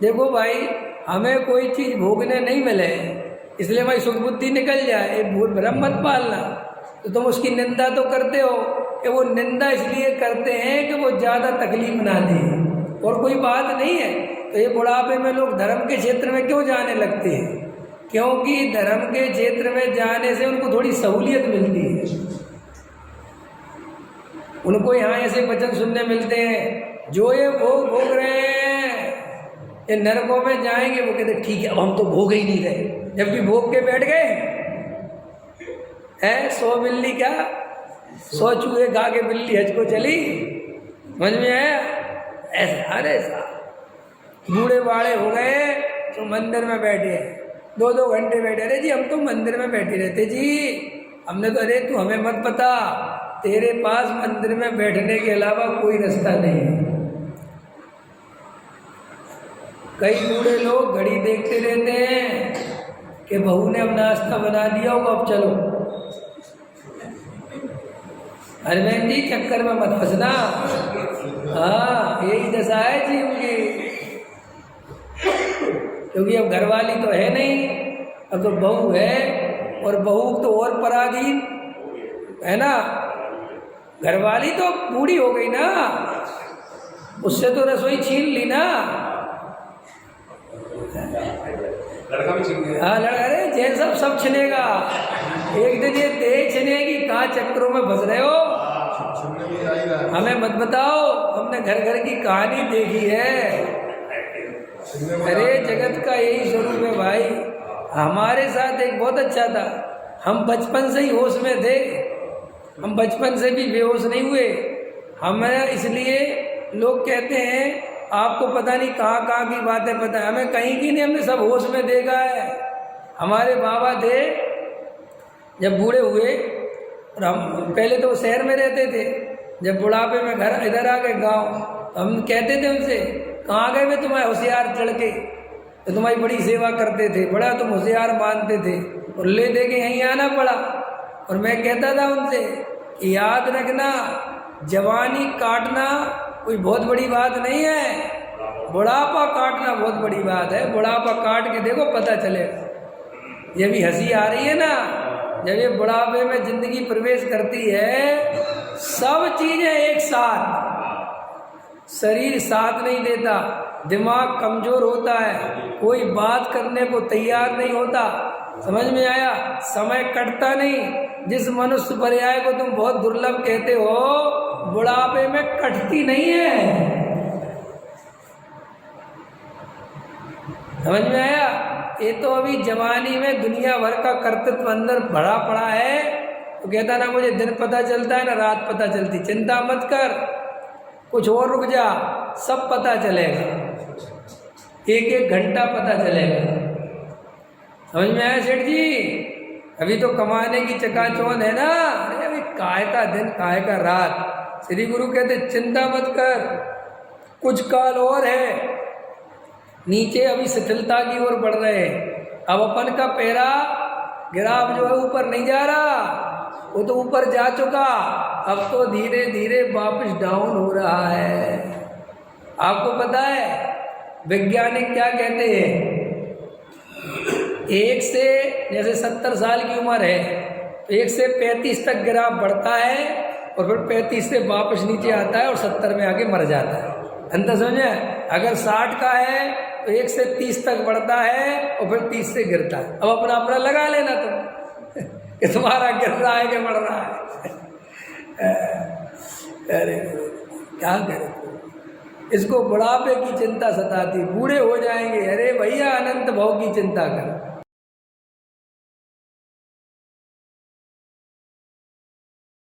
देखो भाई, हमें कोई चीज़ भोगने नहीं मिले, इसलिए भाई सुख बुद्धि निकल जाए, एक भूल भ्रम मत पालना। तो तुम उसकी निंदा तो करते हो कि वो निंदा इसलिए करते हैं कि वो ज़्यादा तकलीफ ना दे, और कोई बात नहीं है। तो ये बुढ़ापे में लोग धर्म के क्षेत्र में क्यों जाने लगते हैं? क्योंकि धर्म के क्षेत्र में जाने से उनको थोड़ी सहूलियत मिलती है। उनको यहाँ ऐसे वचन सुनने मिलते हैं, जो ये भोग भोग रहे हैं ये नरकों में जाएंगे। वो कहते ठीक है, अब हम तो भोग ही नहीं रहे, जबकि भोग के बैठ गए हैं। 100 बिल्ली क्या 100 चूहे खा के बिल्ली हज को चली, समझ में आया? ऐसा अरे बूढ़े बाड़े हो गए तो मंदिर में बैठे 2-2 घंटे बैठे। अरे जी हम तो मंदिर में बैठे रहते जी, हमने तो, अरे तू हमें मत बता, तेरे पास मंदिर में बैठने के अलावा कोई रास्ता नहीं है। कई बूढ़े लोग घड़ी देखते रहते हैं कि बहू ने अब नाश्ता बना दिया होगा, अब चलो। अरे बहन जी चक्कर में मत फंसना। हाँ यही दशा है जी उनकी, क्योंकि अब घरवाली तो है नहीं, अब तो बहू है, और बहू तो और पराधीन है ना। घरवाली तो बूढ़ी हो गई ना, उससे तो रसोई छीन ली ना। लड़का भी छीन गया। हाँ लड़का, अरे जैन सब छिनेगा एक दिन, ये देह छिनेगी। कहाँ चक्करों में फंस रहे हो? हमें मत बताओ, हमने घर घर की कहानी देखी है। अरे जगत का यही स्वरूप है भाई। हमारे साथ एक बहुत अच्छा था, हम बचपन से ही होश में थे, हम बचपन से भी बेहोश नहीं हुए। हमें इसलिए लोग कहते हैं आपको पता नहीं कहाँ कहाँ की बातें पता है, हमें कहीं की नहीं, हमने सब होश में देखा है। हमारे बाबा थे जब बूढ़े हुए, और हम पहले तो शहर में रहते थे, जब बुढ़ापे में घर इधर आ गए गाँव, तो हम कहते थे उनसे, कहाँ गए वे तुम्हारे होशियार चढ़ के, तो तुम्हारी बड़ी सेवा करते थे, बड़ा तुम होशियार मानते थे, और ले दे के यहीं आना पड़ा। और मैं कहता था उनसे कि याद रखना, जवानी काटना कोई बहुत बड़ी बात नहीं है, बुढ़ापा काटना बहुत बड़ी बात है। बुढ़ापा काट के देखो पता चलेगा। ये भी हंसी आ रही है ना, जब ये बुढ़ापे में जिंदगी प्रवेश करती है, सब चीजें एक साथ, शरीर साथ नहीं देता, दिमाग कमजोर होता है, कोई बात करने को तैयार नहीं होता, समझ में आया? समय कटता नहीं। जिस मनुष्य पर्याय को तुम बहुत दुर्लभ कहते हो, बुढ़ापे में कटती नहीं है, समझ में आया? ये तो अभी जवानी में दुनिया भर का कर्तव्य अंदर भरा पड़ा है। तो कहता ना मुझे दिन पता चलता है ना रात पता चलती, चिंता मत कर, कुछ और रुक जा, सब पता चलेगा, 1-1 घंटा पता चलेगा। समझ में आया सेठ जी? अभी तो कमाने की चकाचौंध है ना, अरे अभी काय का दिन काय का रात। श्री गुरु कहते चिंता मत कर, कुछ काल और है, नीचे अभी शिथिलता की ओर बढ़ रहे हैं। अब अपन का पैरा गिराव जो है ऊपर नहीं जा रहा, वो तो ऊपर जा चुका, अब तो धीरे धीरे वापस डाउन हो रहा है। आपको पता है वैज्ञानिक क्या कहते हैं? 1 से जैसे 70 साल की उम्र है, तो 1 से 35 तक ग्राफ बढ़ता है, और फिर 35 से वापस नीचे आता है और 70 में आके मर जाता है। अंतर समझे? अगर 60 का है तो 1 से 30 तक बढ़ता है और फिर 30 से गिरता है। अब अपना अपना लगा लेना तुम कि तुम्हारा गिर रहा है कि बढ़ रहा है। अरे क्या करें, इसको बुढ़ापे की चिंता सताती, बूढ़े हो जाएंगे, अरे भैया अनंत भव की चिंता कर।